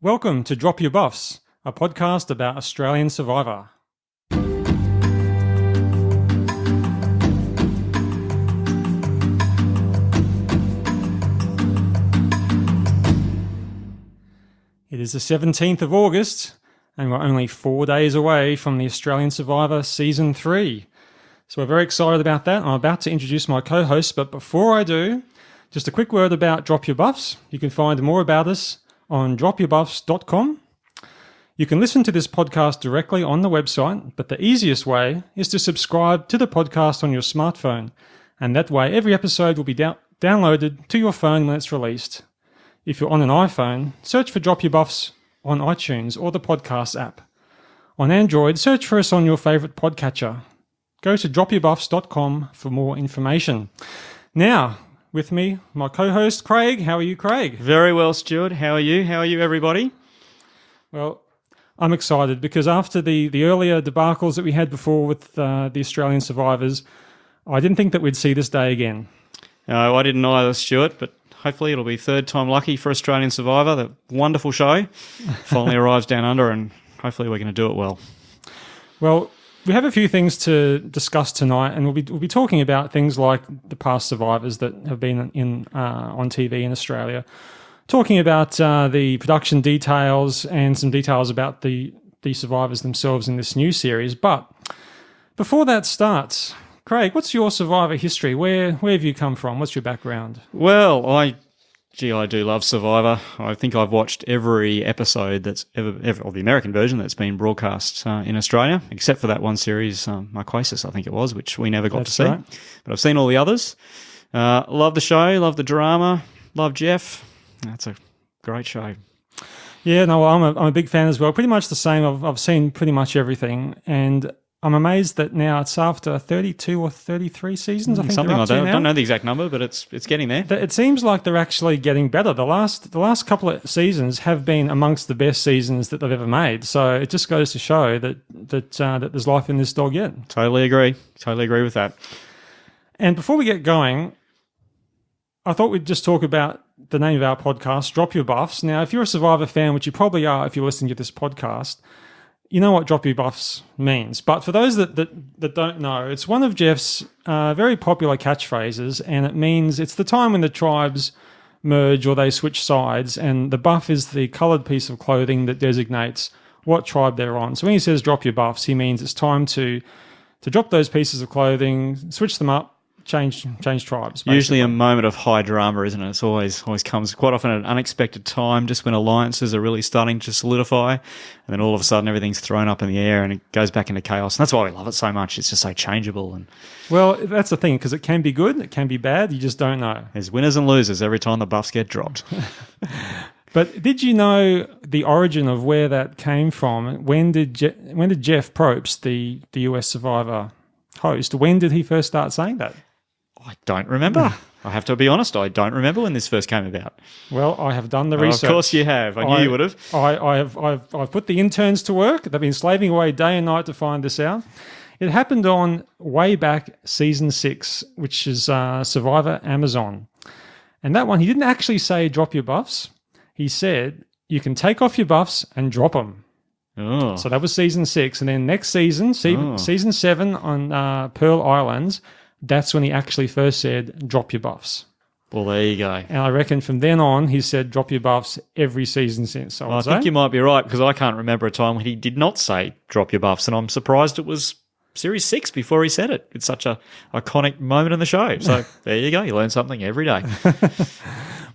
Welcome to Drop Your Buffs, a podcast about Australian Survivor. It is the 17th of August, and we're only 4 days away from the Australian Survivor Season 3. So we're very excited about that. I'm about to introduce my co-hosts, but before I do, just a quick word about Drop Your Buffs. You can find more about us on dropyourbuffs.com. You can listen to this podcast directly on the website, but the easiest way is to subscribe to the podcast on your smartphone, and that way every episode will be downloaded to your phone when it's released. If you're on an iPhone, search for Drop Your Buffs on iTunes or the podcast app. On Android, search for us on your favourite podcatcher. Go to dropyourbuffs.com for more information. Now, with me, my co-host, Craig. How are you, Craig? Very well, Stuart. How are you? How are you, everybody? Well, I'm excited because after the earlier debacles that we had before with the Australian survivors, I didn't think that we'd see this day again. No, I didn't either, Stuart, but hopefully it'll be third time lucky for Australian Survivor. The wonderful show finally arrives down under, and hopefully we're going to do it well. Well, we have a few things to discuss tonight, and we'll be talking about things like the past survivors that have been on TV in Australia, talking about the production details and some details about the survivors themselves in this new series. But before that starts, Craig, what's your survivor history? Where have you come from? What's your background? Well, I do love Survivor. I think I've watched every episode that's ever of the American version that's been broadcast in Australia, except for that one series, Marquesas, I think it was, which we never got to see. Right. But I've seen all the others. Love the show, love the drama, love Jeff. That's a great show. Yeah, no, I'm a big fan as well. Pretty much the same. I've seen pretty much everything, and I'm amazed that now it's after 32 or 33 seasons. I think something like that. I don't know the exact number, but it's getting there. It seems like they're actually getting better. The last couple of seasons have been amongst the best seasons that they've ever made. So it just goes to show that there's life in this dog yet. Totally agree with that. And before we get going, I thought we'd just talk about the name of our podcast, Drop Your Buffs. Now, if you're a Survivor fan, which you probably are if you're listening to this podcast, you know what Drop Your Buffs means. But for those that don't know, it's one of Jeff's very popular catchphrases, and it means it's the time when the tribes merge or they switch sides, and the buff is the coloured piece of clothing that designates what tribe they're on. So when he says drop your buffs, he means it's time to drop those pieces of clothing, switch them up, change tribes. Basically. Usually a moment of high drama, isn't it? It's always comes quite often at an unexpected time, just when alliances are really starting to solidify, and then all of a sudden everything's thrown up in the air and it goes back into chaos. And that's why we love it so much. It's just so changeable. And well, that's the thing, because it can be good, it can be bad. You just don't know. There's winners and losers every time the buffs get dropped. But did you know the origin of where that came from? When did Jeff Probst, the US Survivor host, when did he first start saying that? I don't remember. I have to be honest, I don't remember when this first came about. Well, I have done the research. Of course you have. I knew you would have. I've put the interns to work. They've been slaving away day and night to find this out. It happened on way back season 6, which is Survivor Amazon. And that one, he didn't actually say drop your buffs. He said you can take off your buffs and drop them. Oh. So that was season 6. And then next season 7 on Pearl Islands, that's when he actually first said, drop your buffs. Well, there you go. And I reckon from then on, he said, drop your buffs every season since. I think you might be right, because I can't remember a time when he did not say, drop your buffs. And I'm surprised it was Series 6 before he said it. It's such a iconic moment in the show. So there you go. You learn something every day.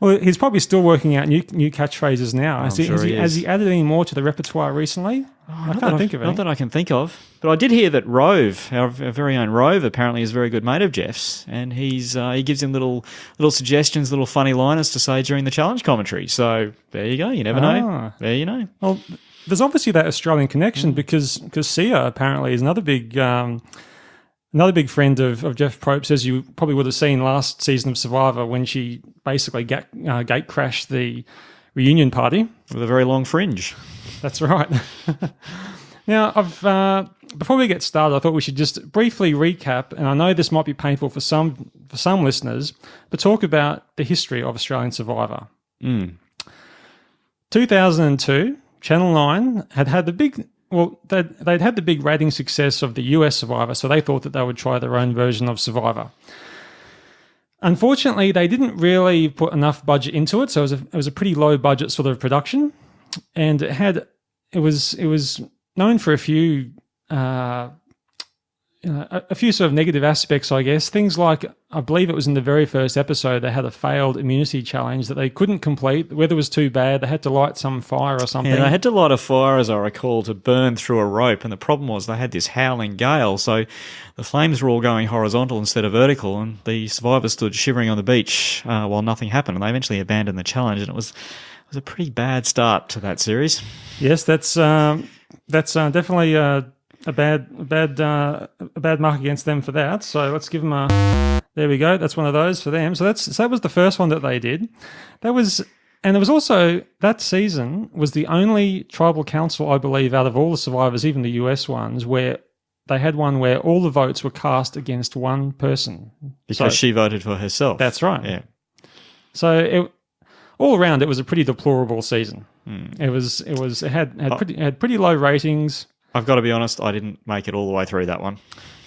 Well, he's probably still working out new catchphrases now. Has he added any more to the repertoire recently? I can't think of it. Not that I can think of. But I did hear that Rove, our very own Rove, apparently is a very good mate of Jeff's, and he gives him little suggestions, little funny liners to say during the challenge commentary. So there you go. You never know. There you know. Well, there's obviously that Australian connection because Sia apparently is another big friend of Jeff Probst, as you probably would have seen last season of Survivor when she basically gate crashed the reunion party with a very long fringe. That's right. Now, before we get started, I thought we should just briefly recap, and I know this might be painful for some listeners, but talk about the history of Australian Survivor. 2002, Channel 9 had the big... Well, they'd had the big rating success of the US Survivor, so they thought that they would try their own version of Survivor. Unfortunately, they didn't really put enough budget into it, so it was a pretty low budget sort of production, and it was known for a few sort of negative aspects, I guess. Things like, I believe it was in the very first episode, they had a failed immunity challenge that they couldn't complete. The weather was too bad. They had to light some fire or something. Yeah, they had to light a fire, as I recall, to burn through a rope. And the problem was they had this howling gale. So the flames were all going horizontal instead of vertical. And the survivors stood shivering on the beach while nothing happened. And they eventually abandoned the challenge. And it was a pretty bad start to that series. Yes, that's definitely... A bad mark against them for that. So let's give them a... There we go. That's one of those for them. So that was the first one that they did. And there was also, that season was the only tribal council, I believe, out of all the survivors, even the US ones, where they had one where all the votes were cast against one person. Because she voted for herself. That's right. Yeah. So all around, it was a pretty deplorable season. It had pretty low ratings. I've got to be honest, I didn't make it all the way through that one.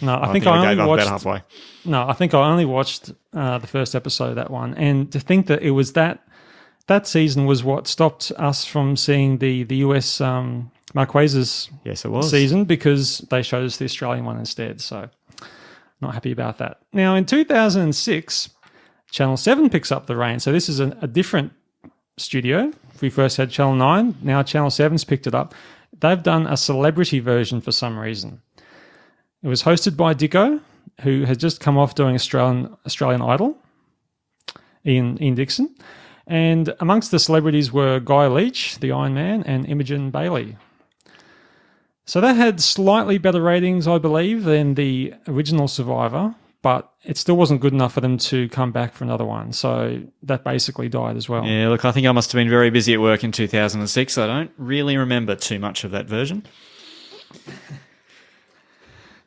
No, I think I only watched... about halfway. No, I think I only watched the first episode of that one. And to think that it was that season was what stopped us from seeing the US Marquesas season, because they showed us the Australian one instead. So not happy about that. Now, in 2006, Channel 7 picks up the reins. So this is a different studio. We first had Channel 9. Now Channel 7's picked it up. They've done a celebrity version for some reason. It was hosted by Dicko, who has just come off doing Australian Idol, Ian Dixon. And amongst the celebrities were Guy Leach, the Iron Man, and Imogen Bailey. So that had slightly better ratings, I believe, than the original Survivor, but it still wasn't good enough for them to come back for another one. So that basically died as well. Yeah, look, I think I must have been very busy at work in 2006. I don't really remember too much of that version.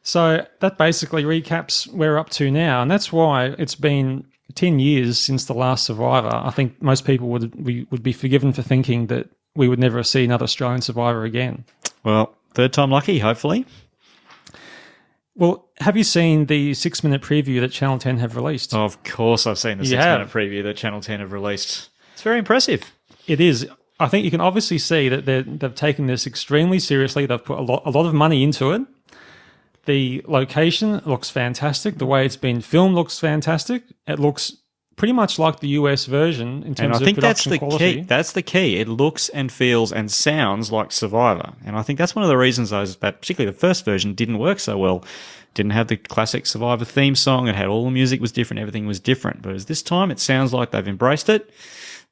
So that basically recaps where we're up to now, and that's why it's been 10 years since the last Survivor. I think most people would be forgiven for thinking that we would never see another Australian Survivor again. Well, third time lucky, hopefully. Well, have you seen the 6-minute preview that Channel 10 have released? Oh, of course I've seen the 6-minute preview that Channel 10 have released. It's very impressive. It is. I think you can obviously see that they've taken this extremely seriously. They've put a lot of money into it. The location looks fantastic. The way it's been filmed looks fantastic. It looks pretty much like the US version in terms of production quality. That's the key. It looks and feels and sounds like Survivor. And I think that's one of the reasons that particularly the first version didn't work so well. Didn't have the classic Survivor theme song. It had all the music was different. Everything was different. But as this time, it sounds like they've embraced it.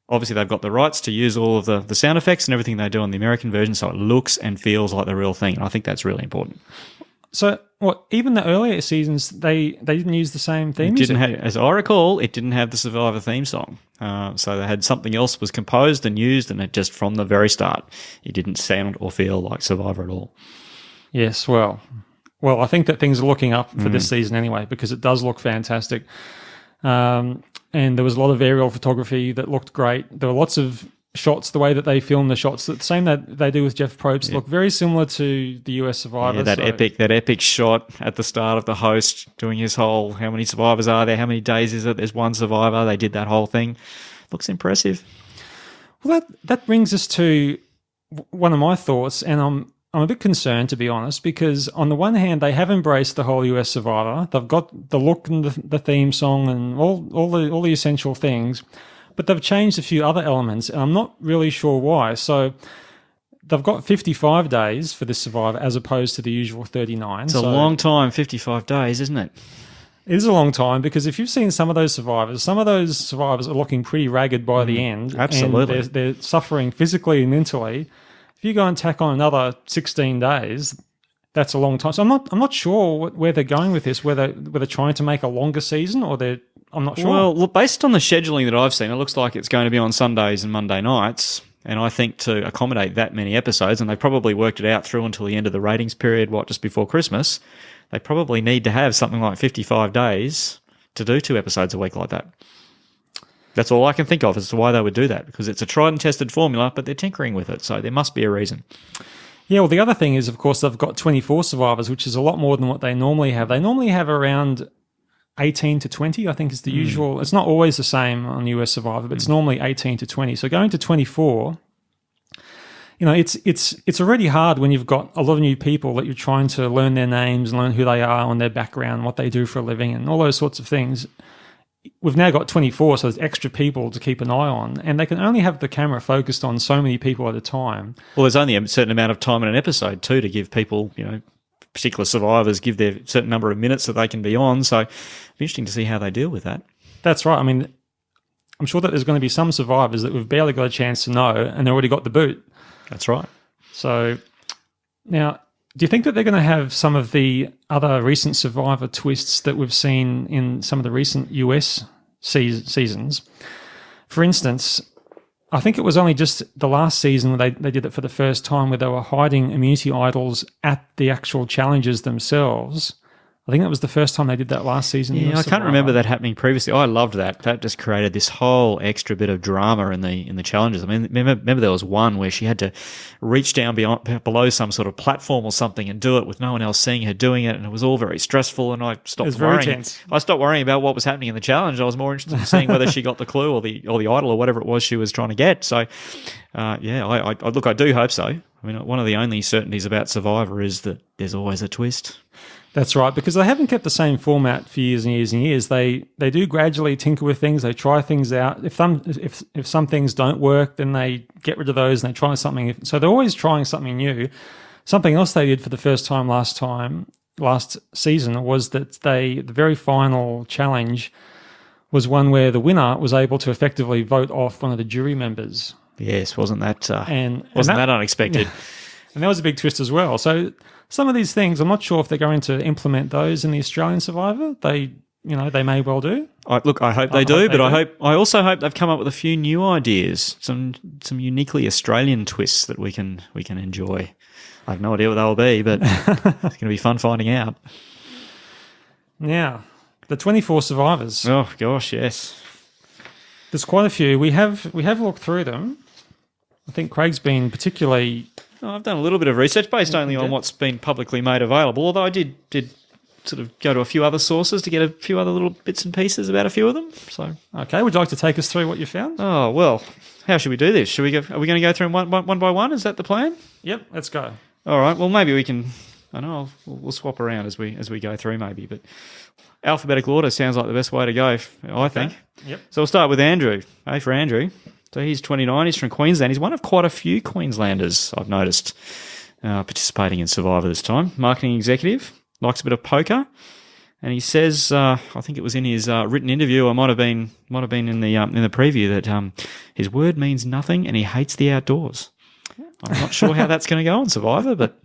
Obviously, they've got the rights to use all of the sound effects and everything they do on the American version, so it looks and feels like the real thing. And I think that's really important. So, even the earlier seasons, they didn't use the same theme music? As I recall, it didn't have the Survivor theme song. So they had something else was composed and used, and it just from the very start, it didn't sound or feel like Survivor at all. Yes, well, I think that things are looking up for this season anyway, because it does look fantastic. And there was a lot of aerial photography that looked great. There were lots of shots, the way that they film the shots, the same that they do with Jeff Probst, look very similar to the US Survivor. Yeah, that epic shot at the start of the host doing his whole, how many survivors are there, how many days is it, there's one survivor, they did that whole thing. Looks impressive. Well, that brings us to one of my thoughts, and I'm a bit concerned, to be honest, because on the one hand, they have embraced the whole US Survivor. They've got the look and the theme song and all the essential things, but they've changed a few other elements, and I'm not really sure why. So they've got 55 days for this Survivor as opposed to the usual 39. It's a long time, 55 days, isn't it? It is a long time, because if you've seen some of those survivors are looking pretty ragged by the end. Absolutely. And they're suffering physically and mentally. If you go and tack on another 16 days, that's a long time. So I'm not sure where they're going with this, whether they're trying to make a longer season or I'm not sure. Well, look, based on the scheduling that I've seen, it looks like it's going to be on Sundays and Monday nights. And I think to accommodate that many episodes, and they probably worked it out through until the end of the ratings period, just before Christmas, they probably need to have something like 55 days to do 2 episodes a week like that. That's all I can think of as to why they would do that, because it's a tried and tested formula, but they're tinkering with it, so there must be a reason. Yeah, well, the other thing is, of course, they've got 24 survivors, which is a lot more than what they normally have. They normally have around 18 to 20, I think is the usual. It's not always the same on US Survivor, but it's normally 18 to 20. So going to 24, it's already hard when you've got a lot of new people that you're trying to learn their names and learn who they are and their background, what they do for a living and all those sorts of things. We've now got 24, so there's extra people to keep an eye on, and they can only have the camera focused on so many people at a time. Well, there's only a certain amount of time in an episode too to give people, particular survivors give their certain number of minutes that they can be on. So it'll be interesting to see how they deal with that. That's right. I mean, I'm sure that there's going to be some survivors that we've barely got a chance to know, and they already got the boot. That's right. So now, do you think that they're going to have some of the other recent Survivor twists that we've seen in some of the recent US seasons? For instance, I think it was only just the last season where they did it for the first time, where they were hiding immunity idols at the actual challenges themselves. I think that was the first time they did that last season. Yeah, I can't remember that happening previously. I loved that. That just created this whole extra bit of drama in the challenges. I mean, remember there was one where she had to reach down below some sort of platform or something and do it with no one else seeing her doing it, and it was all very stressful. And I stopped worrying. Tense. I stopped worrying about what was happening in the challenge. I was more interested in seeing whether she got the clue or the idol or whatever it was she was trying to get. So, I do hope so. I mean, one of the only certainties about Survivor is that there's always a twist. That's right, because they haven't kept the same format for years and years and years. They do gradually tinker with things. They try things out. If some things don't work, then they get rid of those and they try something. So they're always trying something new. Something else they did for the first time last season was that the very final challenge was one where the winner was able to effectively vote off one of the jury members. Yes, wasn't that that unexpected? And that was a big twist as well. So some of these things, I'm not sure if they're going to implement those in the Australian Survivor. They may well do. I hope they do, but I also hope they've come up with a few new ideas, some uniquely Australian twists that we can enjoy. I have no idea what they'll be, but it's going to be fun finding out. Now, the 24 survivors. Oh gosh, yes. There's quite a few. We have looked through them. I think Craig's been particularly. I've done a little bit of research based only on what's been publicly made available, although I did sort of go to a few other sources to get a few other little bits and pieces about a few of them. So, okay, would you like to take us through what you found? Oh, well, how should we do this? Are we going to go through them one by one? Is that the plan? Yep, let's go. All right, well, maybe we can, I know, we'll swap around as we go through maybe, but alphabetical order sounds like the best way to go, I think. Yep. So we'll start with Andrew. A for Andrew. So he's 29, he's from Queensland. He's one of quite a few Queenslanders, I've noticed, participating in Survivor this time. Marketing executive, likes a bit of poker, and he says, I think it was in his written interview, or might have been in the preview, that his word means nothing and he hates the outdoors. I'm not sure how that's going to go on Survivor, but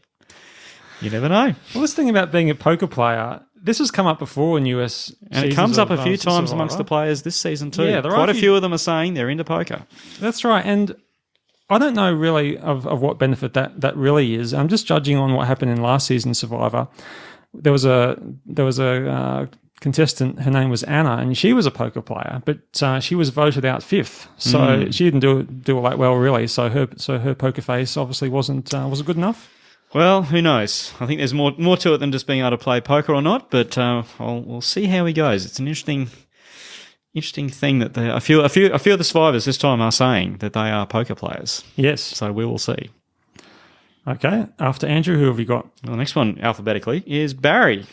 you never know. Well, this thing about being a poker player, this has come up before in US and it comes up a few times amongst the players this season too. Yeah, quite a few of them are saying they're into poker. That's right, and I don't know really of what benefit that really is. I'm just judging on what happened in last season's Survivor. There was a contestant, her name was Anna, and she was a poker player, but she was voted out fifth, so she didn't do all that well really. So her poker face obviously wasn't good enough. Well, who knows? I think there's more to it than just being able to play poker or not. But we'll see how he goes. It's an interesting thing that a few of the survivors this time are saying that they are poker players. Yes. So we will see. Okay. After Andrew, who have you got? Well, the next one alphabetically is Barry.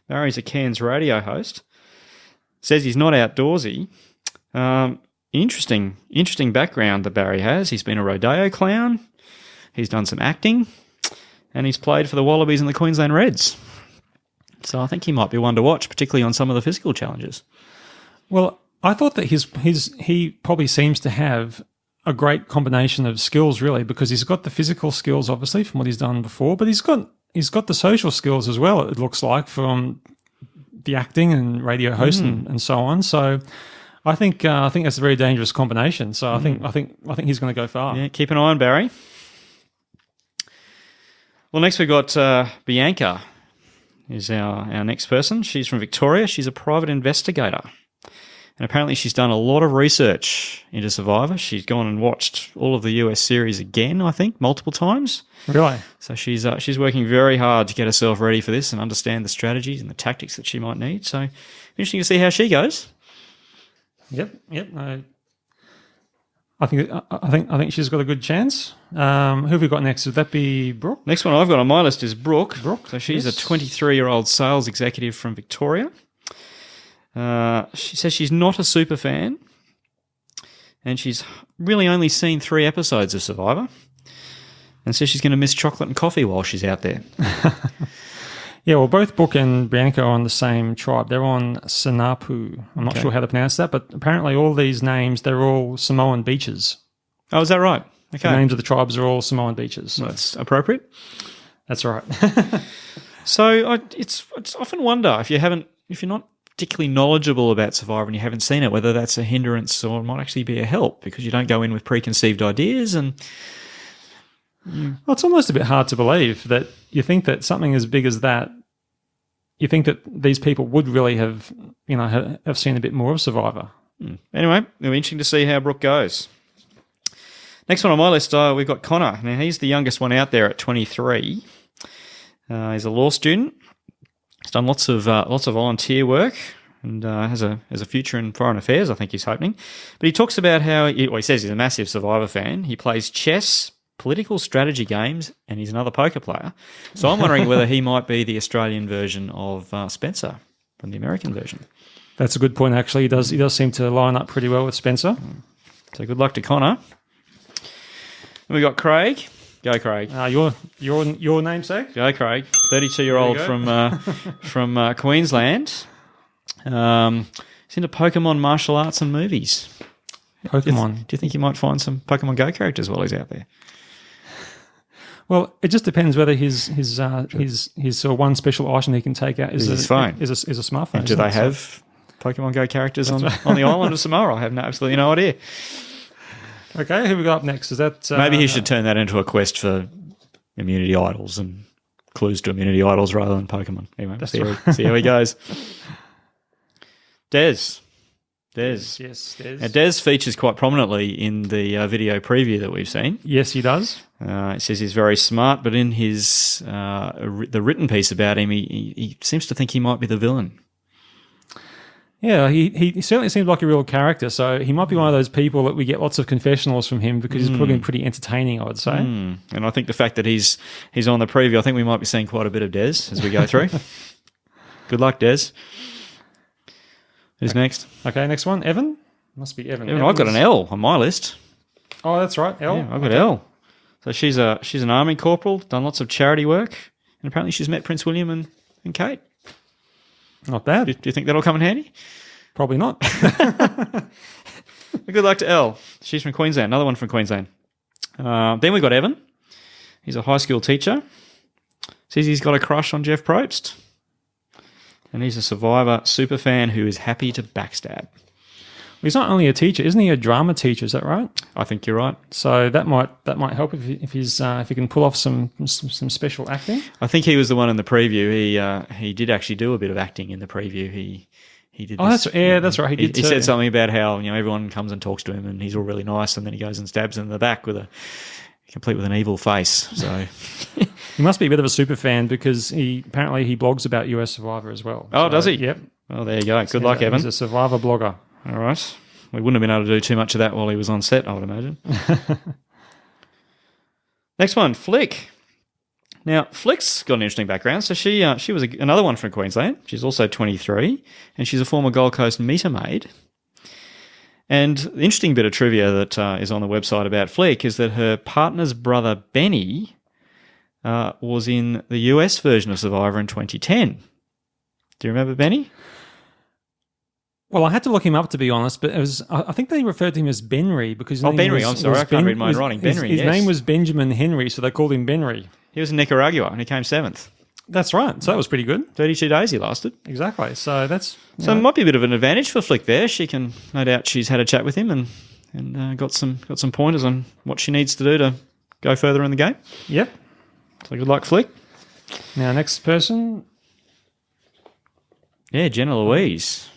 Barry's a Cairns radio host. Says he's not outdoorsy. Interesting background that Barry has. He's been a rodeo clown. He's done some acting. And he's played for the Wallabies and the Queensland Reds. So I think he might be one to watch, particularly on some of the physical challenges. Well, I thought that he probably seems to have a great combination of skills, really, because he's got the physical skills, obviously, from what he's done before, but he's got the social skills as well, it looks like, from the acting and radio host and so on. So I think that's a very dangerous combination. So I think he's going to go far. Yeah, keep an eye on Barry. Well, next we've got Bianca is our next person. She's from Victoria. She's a private investigator. And apparently she's done a lot of research into Survivor. She's gone and watched all of the US series again, I think, multiple times. Really? So she's working very hard to get herself ready for this and understand the strategies and the tactics that she might need. So interesting to see how she goes. Yep. I think she's got a good chance. Who have we got next? Would that be Brooke? Next one I've got on my list is Brooke. So she's yes. a 23-year-old sales executive from Victoria. She says she's not a super fan, and she's really only seen 3 episodes of Survivor, and says she's going to miss chocolate and coffee while she's out there. Yeah, well, both Brooke and Bianca are on the same tribe. They're on Sanapu. I'm not sure how to pronounce that, but apparently all these names, they're all Samoan beaches. Oh, is that right? Okay. The names of the tribes are all Samoan beaches. So. That's appropriate. That's right. So it's often wonder if you're not particularly knowledgeable about Survivor and you haven't seen it, whether that's a hindrance or it might actually be a help because you don't go in with preconceived ideas. And well, it's almost a bit hard to believe that you think that something as big as that, you think that these people would really have seen a bit more of Survivor. Anyway, it'll be interesting to see how Brooke goes. Next one on my list, we've got Connor. Now, he's the youngest one out there at 23. He's a law student. He's done lots of volunteer work and has a future in foreign affairs, I think he's hoping. But he talks about how he says he's a massive Survivor fan. He plays chess, political strategy games, and he's another poker player. So I'm wondering whether he might be the Australian version of Spencer from the American version. That's a good point, actually. He does seem to line up pretty well with Spencer. So good luck to Connor. And we got Craig. Go, Craig. Your namesake? Go, Craig. 32-year-old from Queensland. He's into Pokemon, martial arts, and movies. Pokemon. Do you think you might find some Pokemon Go characters while he's out there? Well, it just depends whether his one special item he can take out is his phone. Is a smartphone. And do they have Pokemon Go characters on the island of Samoa? I have absolutely no idea. Okay, who we got up next? Is that maybe he should turn that into a quest for immunity idols and clues to immunity idols rather than Pokemon. Anyway, see how he goes. Des. Yes, Des. Now, Des features quite prominently in the video preview that we've seen. Yes, he does. It says he's very smart, but in his the written piece about him, he seems to think he might be the villain. Yeah, he certainly seems like a real character, so he might be one of those people that we get lots of confessionals from him because he's probably pretty entertaining, I would say. And I think the fact that he's on the preview, I think we might be seeing quite a bit of Des as we go through. Good luck, Des. Who's next? Okay, next one. Evan? Must be Evan. I've got an L on my list. Oh, that's right, L. Yeah, I've got L. So she's an army corporal, done lots of charity work, and apparently she's met Prince William and Kate. Not bad. Do you think that'll come in handy? Probably not. Good luck to Elle. She's from Queensland. Another one from Queensland. Then we've got Evan. He's a high school teacher. Says he's got a crush on Jeff Probst. And he's a Survivor super fan who is happy to backstab. Well, he's not only a teacher, isn't he a drama teacher? Is that right? I think you're right. So that might help if he can pull off some special acting. I think he was the one in the preview. He did actually do a bit of acting in the preview. He did. Oh, that's right. He said something about how everyone comes and talks to him and he's all really nice, and then he goes and stabs them in the back complete with an evil face. So he must be a bit of a super fan because apparently he blogs about US Survivor as well. Oh, does he? Yep. Well, there you go. Good luck, Evan. He's a Survivor blogger. All right. We wouldn't have been able to do too much of that while he was on set, I would imagine. Next one, Flick. Now, Flick's got an interesting background. So she was another one from Queensland. She's also 23, and she's a former Gold Coast meter maid. And the interesting bit of trivia that is on the website about Flick is that her partner's brother, Benny, was in the US version of Survivor in 2010. Do you remember Benny? Well, I had to look him up, to be honest, but I think they referred to him as Benry because Benry. I'm sorry, I can't read my own writing. Benry, his name was Benjamin Henry, so they called him Benry. He was in Nicaragua and he came 7th. That's right. So that was pretty good. 32 days he lasted. Exactly. So that's... So it might be a bit of an advantage for Flick there. She can, no doubt she's had a chat with him and got some pointers on what she needs to do to go further in the game. Yep. So good luck, Flick. Now, next person... Yeah, Jenna Louise.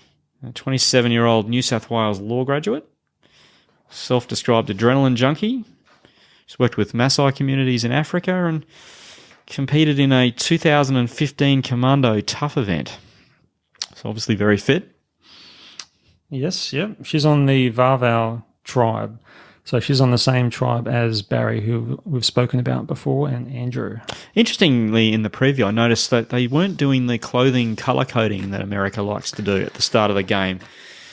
a 27-year-old New South Wales law graduate, self-described adrenaline junkie. She's worked with Maasai communities in Africa and competed in a 2015 Commando Tough event. So obviously very fit. Yes, yep. She's on the Varvau tribe. So she's on the same tribe as Barry, who we've spoken about before, and Andrew. Interestingly, in the preview, I noticed that they weren't doing the clothing colour coding that America likes to do at the start of the game.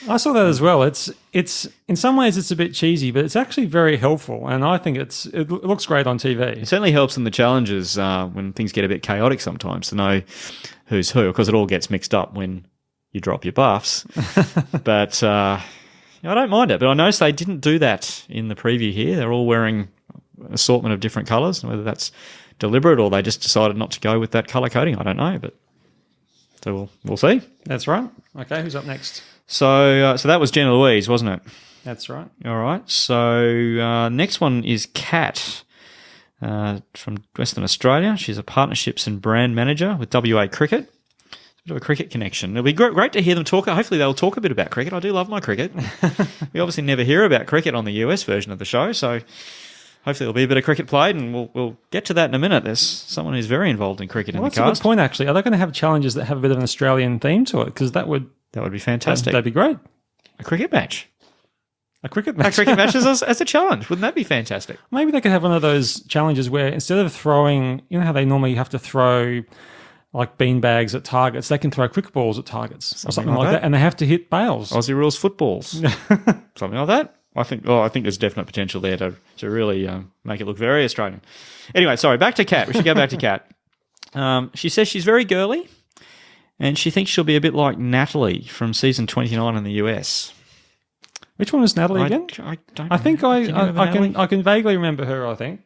I saw that as well. It's in some ways it's a bit cheesy, but it's actually very helpful, and I think it looks great on TV. It certainly helps in the challenges when things get a bit chaotic sometimes to know who's who, because it all gets mixed up when you drop your buffs. But I don't mind it. But I noticed they didn't do that in the preview here. They're all wearing an assortment of different colours, whether that's deliberate or they just decided not to go with that colour coding. I don't know, but so we'll see. That's right. Okay, who's up next? So that was Jenna Louise, wasn't it? That's right. All right. So next one is Kat from Western Australia. She's a partnerships and brand manager with WA Cricket. Bit of a cricket connection. It'll be great to hear them talk. Hopefully they'll talk a bit about cricket. I do love my cricket. We obviously never hear about cricket on the US version of the show, so hopefully there'll be a bit of cricket played, and we'll get to that in a minute. There's someone who's very involved in cricket in the cast. That's a good point, actually. Are they going to have challenges that have a bit of an Australian theme to it? Because that would be fantastic. That'd be great. A cricket match. A cricket match. A cricket match as a challenge. Wouldn't that be fantastic? Maybe they could have one of those challenges where instead of throwing, you know how they normally have to throw like beanbags at targets, they can throw cricket balls at targets or something like that, and they have to hit bails. Aussie rules footballs. Something like that. I think there's definite potential there to really make it look very Australian. Anyway, sorry, back to Kat. We should go back to Kat. She says she's very girly, and she thinks she'll be a bit like Natalie from season 29 in the US. Which one was Natalie again? I think I can vaguely remember her. I think.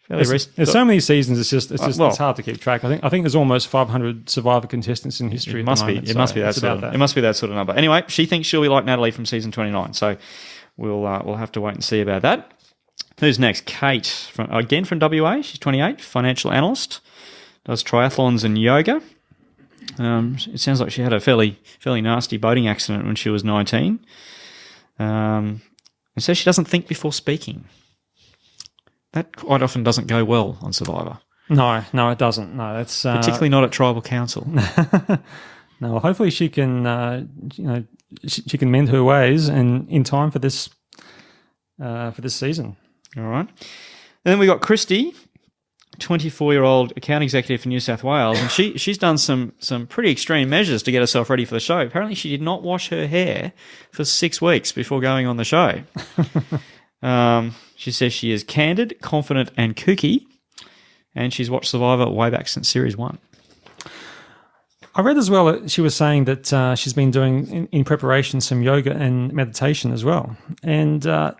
There's so many seasons. It's hard to keep track. I think there's almost 500 Survivor contestants in history. It must be that sort of number. Anyway, she thinks she'll be like Natalie from season 29. So we'll have to wait and see about that. Who's next? Kate from WA. She's 28, financial analyst, does triathlons and yoga. It sounds like she had a fairly nasty boating accident when she was 19. And says she doesn't think before speaking. That quite often doesn't go well on Survivor. No, it doesn't. No, that's particularly not at Tribal Council. No, hopefully she can, she can mend her ways and in time for this season. All right. And then we got Christy, 24-year-old account executive for New South Wales, and she's done some pretty extreme measures to get herself ready for the show. Apparently, she did not wash her hair for 6 weeks before going on the show. She says she is candid, confident, and kooky, and she's watched Survivor way back since Series 1. I read as well that she was saying that she's been doing, in preparation, some yoga and meditation as well. And, I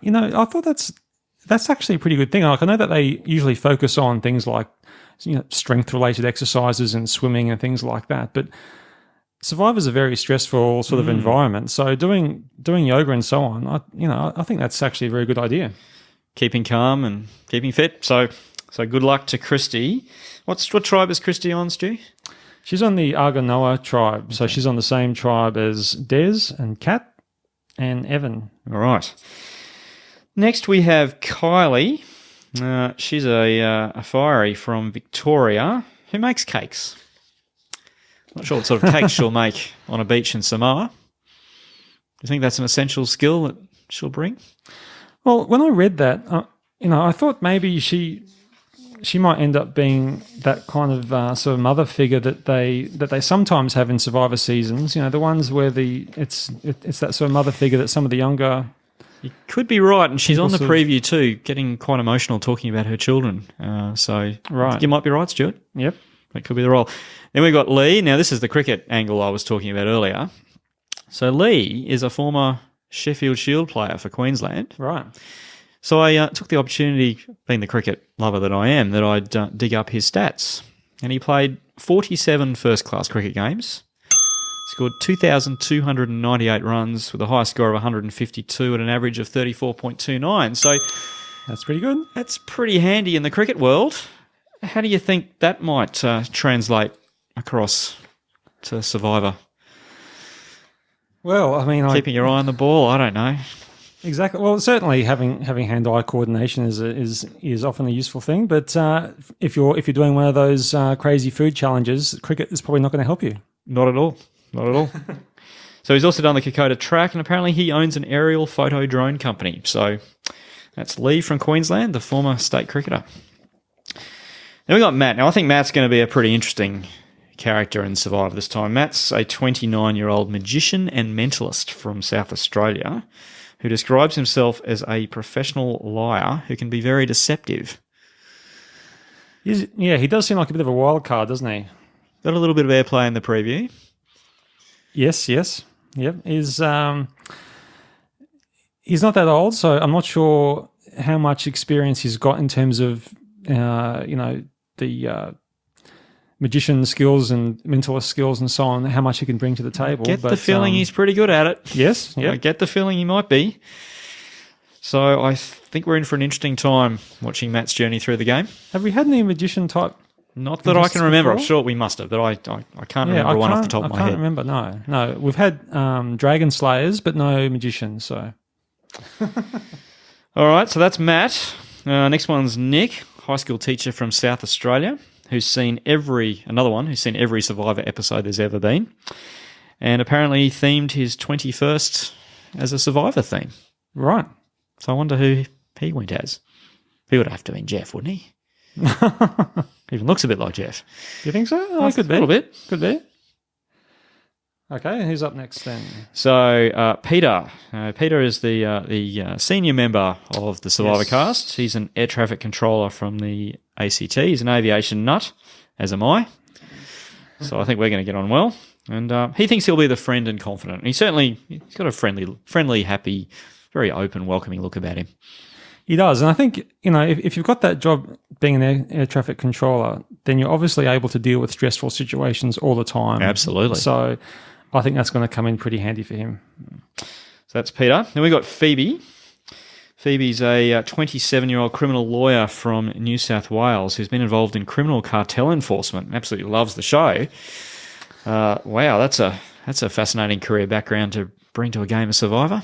thought that's actually a pretty good thing. Like, I know that they usually focus on things like, strength-related exercises and swimming and things like that, but Survivor's a very stressful sort of environment. So doing yoga and so on, I think that's actually a very good idea. Keeping calm and keeping fit. So good luck to Christy. What tribe is Christy on, Stu? She's on the Argonoa tribe. Okay. So she's on the same tribe as Des and Kat and Evan. All right. Next we have Kylie. She's a fiery from Victoria who makes cakes. Not sure what sort of cakes she'll make on a beach in Samoa. Do you think that's an essential skill that she'll bring? Well, when I read that, I thought maybe she might end up being that kind of sort of mother figure that they sometimes have in Survivor seasons. The ones where it's that sort of mother figure that some of the younger. You could be right, and she's on the preview too, getting quite emotional talking about her children. So right. I think you might be right, Stuart. Yep. That could be the role. Then we've got Lee. Now, this is the cricket angle I was talking about earlier. So Lee is a former Sheffield Shield player for Queensland. Right. So I took the opportunity, being the cricket lover that I am, that I'd dig up his stats. And he played 47 first-class cricket games, scored 2,298 runs with a high score of 152 at an average of 34.29. So that's pretty good. That's pretty handy in the cricket world. How do you think that might translate across to Survivor? Well, I mean, Keeping your eye on the ball, I don't know. exactly. Well, certainly having hand-eye coordination is often a useful thing. But if you're doing one of those crazy food challenges, cricket is probably not going to help you. Not at all. Not at all. So he's also done the Kokoda track, and apparently he owns an aerial photo drone company. So that's Lee from Queensland, the former state cricketer. Then we got Matt. Now, I think Matt's going to be a pretty interesting character in Survivor this time. Matt's a 29-year-old magician and mentalist from South Australia who describes himself as a professional liar who can be very deceptive. Yeah, he does seem like a bit of a wild card, doesn't he? Got a little bit of airplay in the preview. Yes. Yep. He's not that old, so I'm not sure how much experience he's got in terms of, the magician skills and mentalist skills and so on, how much he can bring to the table. Get the feeling he's pretty good at it. Yes. I get the feeling he might be. So I think we're in for an interesting time watching Matt's journey through the game. Have we had any magician type? Not that I can remember. I'm sure we must have, but I can't remember one off the top of my head. I can't remember, no. We've had dragon slayers, but no magicians, so. All right, so that's Matt. Next one's Nick, high school teacher from South Australia, who's seen every Survivor episode there's ever been, and apparently themed his 21st as a Survivor theme. Right. So I wonder who he went as. He would have to be Jeff, wouldn't he? Even looks a bit like Jeff. Do you think so? Oh, could be. A little bit. Could be. Okay, who's up next then? So Peter. Peter is the senior member of the Survivor cast. He's an air traffic controller from the ACT. He's an aviation nut, as am I. So I think we're going to get on well. And he thinks he'll be the friend and confident. He's got a friendly, happy, very open, welcoming look about him. He does. And I think, if you've got that job being an air traffic controller, then you're obviously able to deal with stressful situations all the time. Absolutely. So I think that's going to come in pretty handy for him. So that's Peter. Then we've got Phoebe. Phoebe's a 27-year-old criminal lawyer from New South Wales who's been involved in criminal cartel enforcement. Absolutely loves the show. Wow, that's a fascinating career background to bring to a game of Survivor.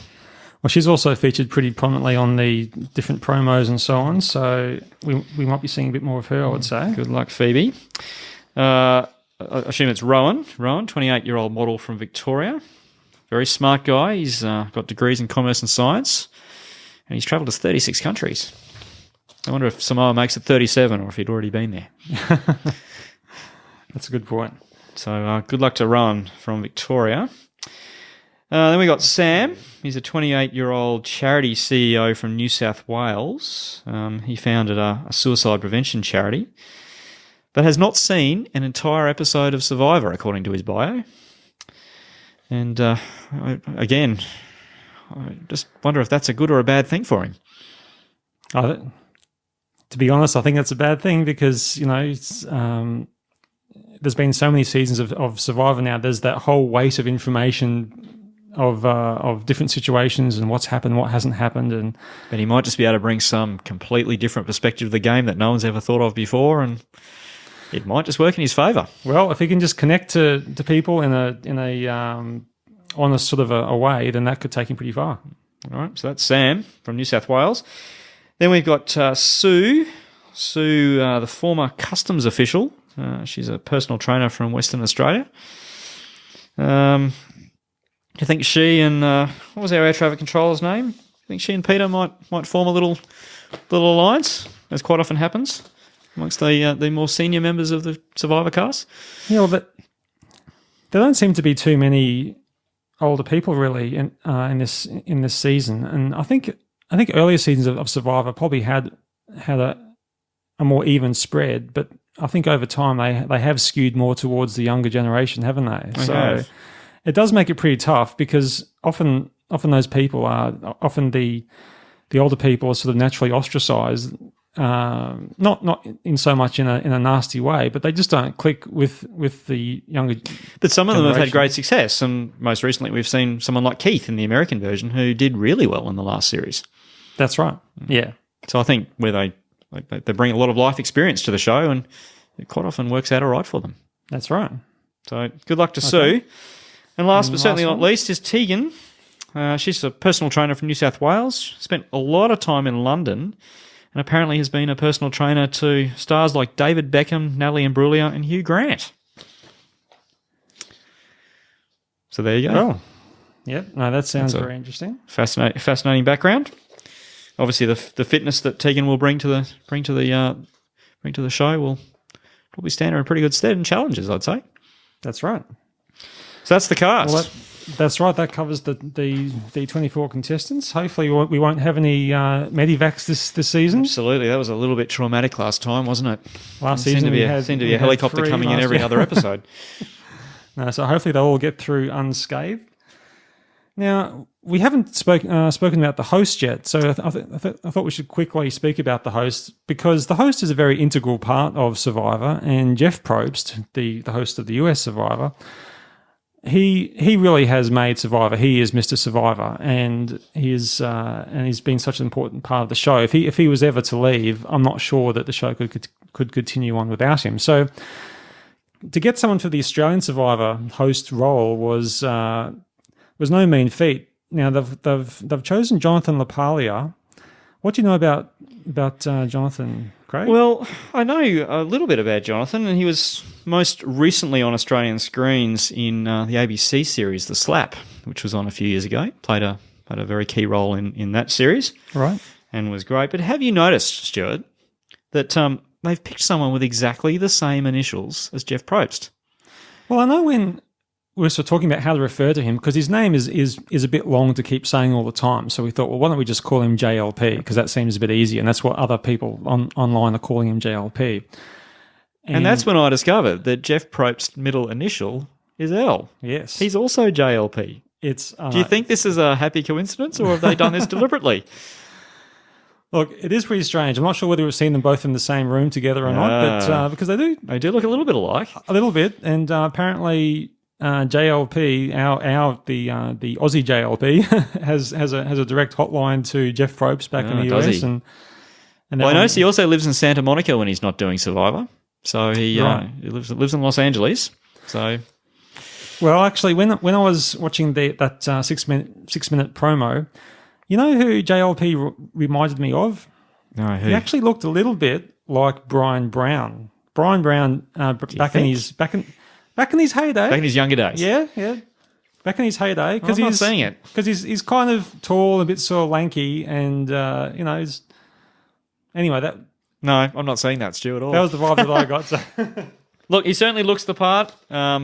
Well, she's also featured pretty prominently on the different promos and so on, so we might be seeing a bit more of her, I would say. Good luck, Phoebe. I assume it's Rowan. Rowan, 28-year-old model from Victoria. Very smart guy. He's got degrees in commerce and science, and he's travelled to 36 countries. I wonder if Samoa makes it 37 or if he'd already been there. That's a good point. So good luck to Rowan from Victoria. Then we got Sam. He's a 28-year-old charity CEO from New South Wales. He founded a suicide prevention charity, but has not seen an entire episode of Survivor, according to his bio. And I just wonder if that's a good or a bad thing for him. To be honest, I think that's a bad thing because, there's been so many seasons of Survivor now. There's that whole weight of information of different situations and what's happened, what hasn't happened. But he might just be able to bring some completely different perspective of the game that no one's ever thought of before, and it might just work in his favour. Well, if he can just connect to people in a honest sort of a way, then that could take him pretty far. All right, so that's Sam from New South Wales. Then we've got Sue. Sue, the former customs official. She's a personal trainer from Western Australia. Do you think she and what was our air traffic controller's name? Do you think she and Peter might form a little alliance, as quite often happens amongst the more senior members of the Survivor cast? Yeah, well, but there don't seem to be too many older people really in this season, and I think earlier seasons of Survivor probably had a more even spread, but I think over time they have skewed more towards the younger generation, haven't they? So it does make it pretty tough because often those people are the older people are sort of naturally ostracized, not in so much in a nasty way, but they just don't click with the younger. But some of them have had great success, and most recently we've seen someone like Keith in the American version who did really well in the last series. That's right. Yeah. So I think where they bring a lot of life experience to the show, and it quite often works out all right for them. That's right. So good luck to Sue. And last but certainly last not least is Tegan. She's a personal trainer from New South Wales. Spent a lot of time in London, and apparently has been a personal trainer to stars like David Beckham, Natalie Imbruglia, and Hugh Grant. So there you go. Oh, yep. No, that sounds very interesting. Fascinating background. Obviously, the fitness that Tegan will bring to the show will probably stand her in pretty good stead in challenges, I'd say. That's right. So that's the cast. Well, that's right. That covers the 24 contestants. Hopefully, we won't have any Medivacs this season. Absolutely. That was a little bit traumatic last time, wasn't it? Last season, seemed to be a helicopter coming in every other episode. No, so hopefully they'll all get through unscathed. Now, we haven't spoken about the host yet, so I thought we should quickly speak about the host, because the host is a very integral part of Survivor, and Jeff Probst, the host of the US Survivor, he really has made Survivor. He is Mr. Survivor, and he's been such an important part of the show. If he was ever to leave, I'm not sure that the show could continue on without him. So to get someone for the Australian Survivor host role was no mean feat. Now they've chosen Jonathan LaPaglia. What do you know about Jonathan, Craig? Well, I know a little bit about Jonathan, and he was most recently on Australian screens in the ABC series The Slap, which was on a few years ago. Played a very key role in that series, right? And was great. But have you noticed, Stuart, that they've picked someone with exactly the same initials as Jeff Probst? Well, I know when we were sort of talking about how to refer to him, because his name is a bit long to keep saying all the time. So we thought, well, why don't we just call him JLP, because that seems a bit easier, and that's what other people online are calling him, JLP. And that's when I discovered that Jeff Probst's middle initial is L. Yes. He's also JLP. Do you think this is a happy coincidence, or have they done this deliberately? Look, it is pretty strange. I'm not sure whether we've seen them both in the same room together or not, but because they do. They do look a little bit alike. A little bit, and apparently JLP, the Aussie JLP, has a direct hotline to Jeff Probst back in the US. And I notice he also lives in Santa Monica when he's not doing Survivor. So he lives in Los Angeles. So, well, actually, when I was watching that 6 minute promo, you know who JLP reminded me of? No, who? He actually looked a little bit like Brian Brown. Brian Brown back in his heyday. Back in his younger days. Yeah. Back in his heyday, because I'm not seeing it. Because he's kind of tall, a bit sort of lanky, and anyway that. No, I'm not seeing that, Stu, at all. That was the vibe that I got. So. Look, he certainly looks the part.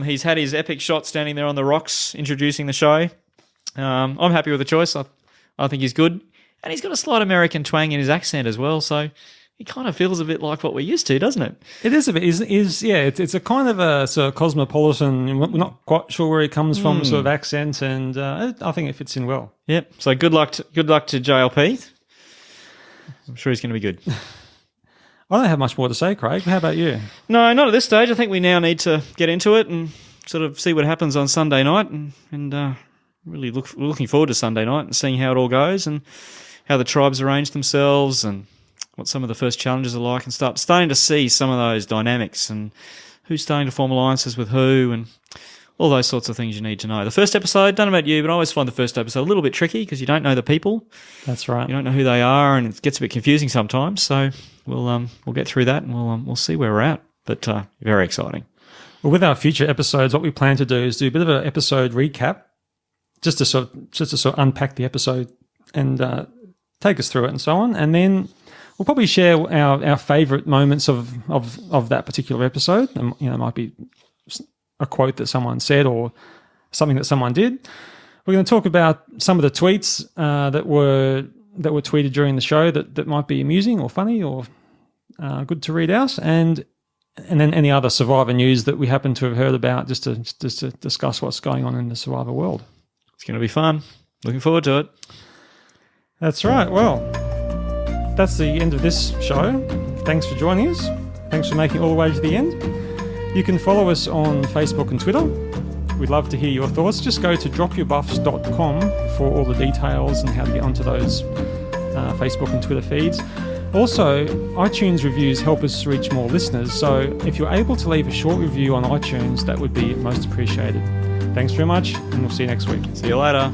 He's had his epic shot standing there on the rocks, introducing the show. I'm happy with the choice. I think he's good. And he's got a slight American twang in his accent as well, so he kind of feels a bit like what we're used to, doesn't it? It is a bit. It's a kind of a sort of cosmopolitan, we're not quite sure where he comes from, sort of accent, and I think it fits in well. Yep. So good luck to JLP. I'm sure he's going to be good. I don't have much more to say, Craig. How about you? No, not at this stage. I think we now need to get into it and sort of see what happens on Sunday night, and really looking forward to Sunday night and seeing how it all goes and how the tribes arrange themselves and what some of the first challenges are like, and starting to see some of those dynamics and who's starting to form alliances with who and all those sorts of things you need to know. The first episode, don't know about you, but I always find the first episode a little bit tricky because you don't know the people. That's right. You don't know who they are, and it gets a bit confusing sometimes. So we'll get through that, and we'll see where we're at. But very exciting. Well, with our future episodes, what we plan to do is do a bit of an episode recap, just to sort of unpack the episode and take us through it and so on, and then we'll probably share our favourite moments of that particular episode. And, it might be a quote that someone said or something that someone did. We're going to talk about some of the tweets that were tweeted during the show that might be amusing or funny or good to read out, and then any other Survivor news that we happen to have heard about, just to discuss what's going on in the Survivor world. It's going to be fun. Looking forward to it. That's right. Well, that's the end of this show. Thanks for joining us. Thanks for making it all the way to the end. You can follow us on Facebook and Twitter. We'd love to hear your thoughts. Just go to dropyourbuffs.com for all the details and how to get onto those Facebook and Twitter feeds. Also, iTunes reviews help us reach more listeners, so if you're able to leave a short review on iTunes, that would be most appreciated. Thanks very much, and we'll see you next week. See you later.